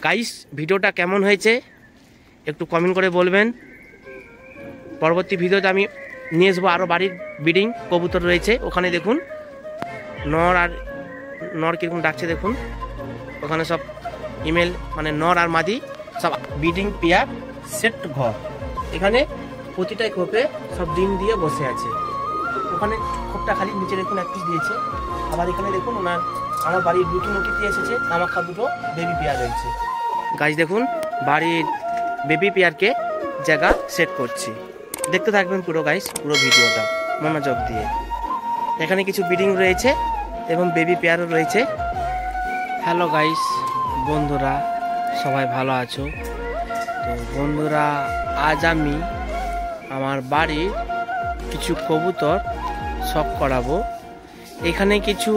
Guys ভিডিওটা কেমন হয়েছে একটু কমেন্ট করে বলবেন। পরবর্তী ভিডিওতে আমি নিয়ে আসবো আরও বাড়ির ব্রিডিং কবুতর রয়েছে। ওখানে দেখুন নর কীরকম ডাকছে দেখুন। ওখানে সব ইমেল মানে নর আর মাদি সব ব্রিডিং পেয়ার সেট ঘর। এখানে প্রতিটাই খোপে সব ডিম দিয়ে বসে আছে। ওখানে খোপটা খালি নিচে দেখুন এক পিস দিয়েছে। আবার এখানে দেখুন আমার বাড়ির দুটো মুটিতে এসেছে, কামাখ্যা দুটো বেবি পেয়ার রয়েছে। গাইস দেখুন বাড়ির বেবি পেয়ারকে জায়গা সেট করছি, দেখতে থাকবেন পুরো গাইস, পুরো ভিডিওটা মনোযোগ দিয়ে। এখানে কিছু ব্রিডিং রয়েছে এবং বেবি পেয়ারও রয়েছে। হ্যালো গাইস বন্ধুরা, সবাই ভালো আছো তো? বন্ধুরা আজ আমি আমার বাড়ির কিছু কবুতর শখ করাবো। এখানে কিছু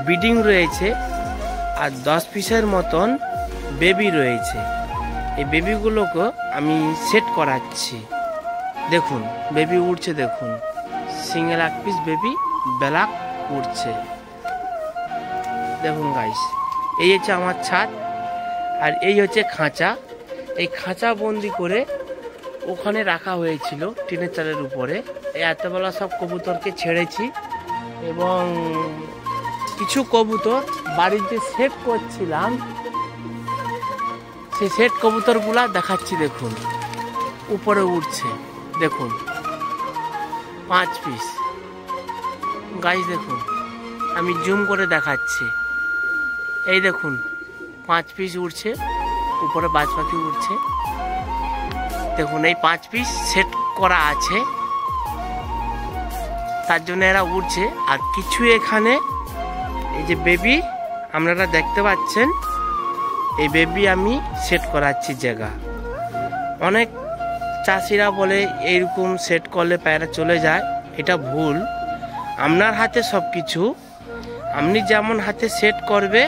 ব্রিডিং রয়েছে আর 10 পিসের মতন বেবি রয়েছে। এই বেবিগুলোকে আমি সেট করাচ্ছি। দেখুন বেবি উঠছে, দেখুন সিঙ্গেল এক পিস বেবি ব্ল্যাক উঠছে। দেখুন গাইস এই হচ্ছে আমার ছাদ আর এই হচ্ছে খাঁচা। এই খাঁচা বন্দি করে ওখানে রাখা হয়েছিল টিনের চালের উপরে। এই এতবেলা সব কবুতরকে ছেড়েছি এবং কিছু কবুতর বাড়িতে সেট করছিলাম, সেই সেট কবুতরগুলা দেখাচ্ছি। দেখুন উপরে উঠছে, দেখুন 5 পিস গাইস। দেখুন আমি জুম করে দেখাচ্ছি, এই দেখুন 5 পিস উঠছে, উপরে বাজ পাখি উঠছে। দেখুন এই 5 পিস সেট করা আছে, তার জন্য এরা উঠছে। আর কিছু এখানে এই যে বেবি আপনারা দেখতে পাচ্ছেন, এই বেবি আমি সেট করাচ্ছি জায়গা। অনেক চাষিরা বলে এইরকম সেট করলে পায়রা চলে যায়, এটা ভুল। আপনার হাতে সব কিছু, আপনি যেমন হাতে সেট করবে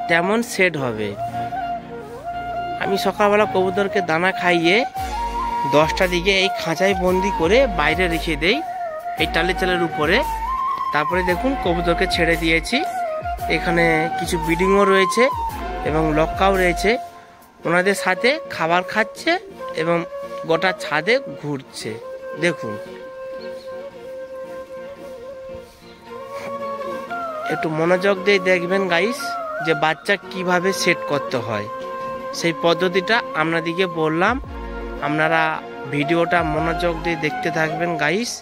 তেমন সেট হবে। আমি সকালবেলা কবুতরকে দানা খাইয়ে 10টার দিকে এই খাঁচায় বন্দি করে বাইরে রেখে দেই এই টালি চালের উপরে। তারপরে দেখুন কবুতরকে ছেড়ে দিয়েছি। এখানে কিছু ব্রিডিংও রয়েছে এবং লক্কাও রয়েছে, ওনাদের সাথে খাবার খাচ্ছে এবং গোটা ছাদে ঘুরছে। দেখুন একটু মনোযোগ দিয়ে দেখবেন গাইস যে বাচ্চা কিভাবে সেট করতে হয়, সেই পদ্ধতিটা আপনাদেরকে বললাম। আপনারা ভিডিওটা মনোযোগ দিয়ে দেখতে থাকবেন গাইস।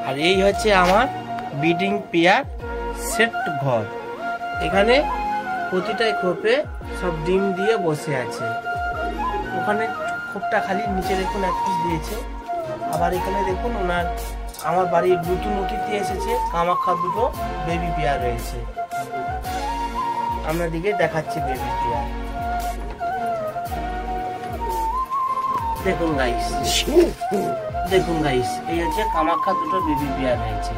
আর এই হচ্ছে আমার ব্রিডিং পেয়ার সেট ঘর। এখানে প্রতিটাই খোপে সব ডিম দিয়ে বসে আছে। ওখানে খোপটা খালি নিচে দেখুন এক পিস দিয়েছে। আবার এখানে দেখুন আমার বাড়ির দুটো মুটিতে এসেছে, কামাখ্যা দুটো বেবি পেয়ার রয়েছে। আপনাদেরকে দেখাচ্ছি বেবি পেয়ার। দেখুন গাইস, দেখুন গাইস এই হচ্ছে কামাখ্যা দুটো বেবি পেয়ার রয়েছে।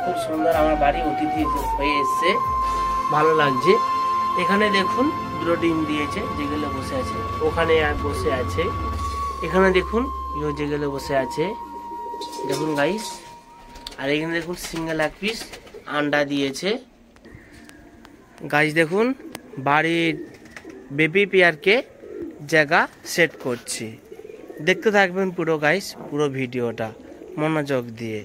খুব সুন্দর আমার বাড়ি অতিথি হয়ে এসছে, ভালো লাগছে। এখানে দেখুন দুটো ডিম দিয়েছে, যেগুলো বসে আছে। ওখানে আর বসে আছে, এখানে দেখুন যেগুলো বসে আছে। দেখুন গাইস, আর এখানে দেখুন সিঙ্গেল এক পিস আন্ডা দিয়েছে। গাইস দেখুন বাড়ির বেবি পেয়ারকে জায়গা সেট করছি, দেখতে থাকবেন পুরো গাইস, পুরো ভিডিওটা মনোযোগ দিয়ে।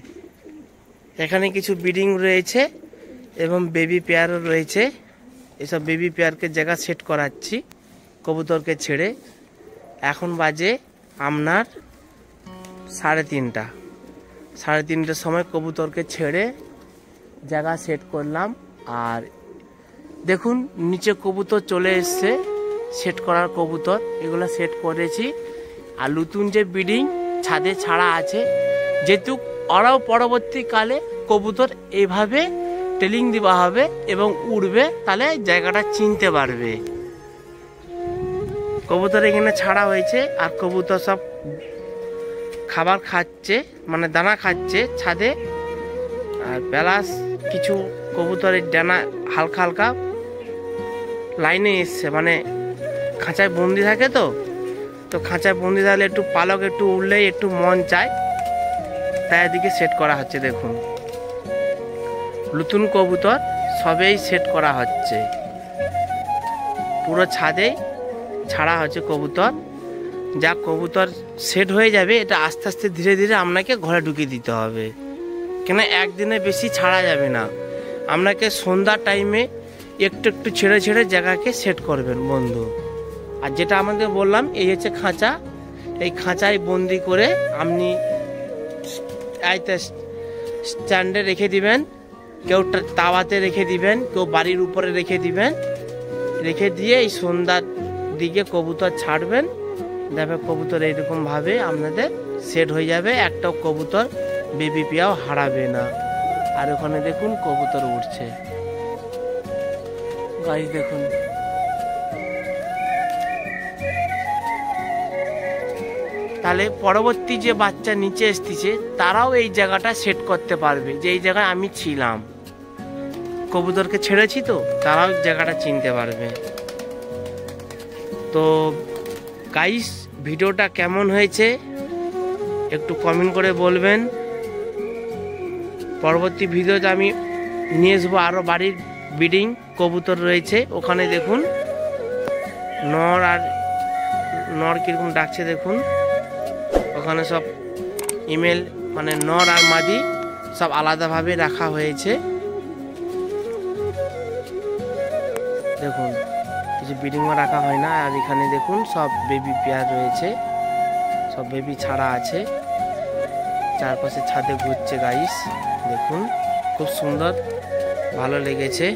এখানে কিছু ব্রিডিং রয়েছে এবং বেবি পেয়ারও রয়েছে। এসব বেবি পেয়ারকে জায়গা সেট করাচ্ছি কবুতরকে ছেড়ে। এখন বাজে আপনার 3:30। 3:30টার সময় কবুতরকে ছেড়ে জায়গা সেট করলাম। আর দেখুন নিচে কবুতর চলে এসছে, সেট করার কবুতর এগুলো সেট করেছি। আর নতুন যে ব্রিডিং ছাদে ছাড়া আছে, যেহেতু ওরাও পরবর্তীকালে কবুতর এইভাবে ট্রেলিং দেওয়া হবে এবং উড়বে, তাহলে জায়গাটা চিনতে পারবে। কবুতর এখানে ছাড়া হয়েছে আর কবুতর সব খাবার খাচ্ছে, মানে দানা খাচ্ছে ছাদে। আর প্লাস কিছু কবুতরের ডানা হালকা হালকা লাইনে এসছে, মানে খাঁচায় বন্দি থাকে তো খাঁচায় বন্দি থাকলে একটু পালক একটু উড়লেই একটু মন চায়, তাই এদিকে সেট করা হচ্ছে। দেখুন নতুন কবুতর সবেই সেট করা হচ্ছে। পুরো ছাদেই ছাড়া হচ্ছে কবুতর। যা কবুতর সেট হয়ে যাবে, এটা আস্তে আস্তে ধীরে ধীরে আপনাকে ঘরে ঢুকিয়ে দিতে হবে, কেন একদিনে বেশি ছাড়া যাবে না। আপনাকে সন্ধ্যার টাইমে একটু একটু ছেড়ে ছেড়ে জায়গাকে সেট করবেন বন্ধু। আর যেটা আমাদের বললাম, এই হচ্ছে খাঁচা, এই খাঁচায় বন্দি করে আপনি স্ট্যান্ডে রেখে দিবেন, কেউ তাওয়াতে রেখে দিবেন, কেউ বাড়ির উপরে রেখে দিবেন। রেখে দিয়ে এই সন্ধ্যার দিকে কবুতর ছাড়বেন, দেখবে কবুতর এইরকমভাবে আপনাদের সেট হয়ে যাবে, একটাও কবুতর বেবি পেয়াও হারাবে না। আর ওখানে দেখুন কবুতর উঠছে, গাইস দেখুন। তাহলে পরবর্তী যে বাচ্চা নিচে এসতেছে তারাও এই জায়গাটা সেট করতে পারবে, যে এই জায়গায় আমি ছিলাম, কবুতরকে ছেড়েছি, তো তারাও জায়গাটা চিনতে পারবে। তো গাইস, ভিডিওটা কেমন হয়েছে একটু কমেন্ট করে বলবেন। পরবর্তী ভিডিওতে আমি নিয়ে আসবো আরও বাড়ির ব্রিডিং কবুতর রয়েছে। ওখানে দেখুন নর কিরকম ডাকছে দেখুন। ওখানে সব ইমেল মানে নর আর মাদি সব আলাদাভাবে রাখা হয়েছে। দেখুন কিছু ব্রিডিংও রাখা হয় না। আর এখানে দেখুন সব বেবি পেয়ার রয়েছে, সব বেবি ছাড়া আছে। চারপাশে ছাদে ঘুরছে গাইস, দেখুন খুব সুন্দর, ভালো লেগেছে।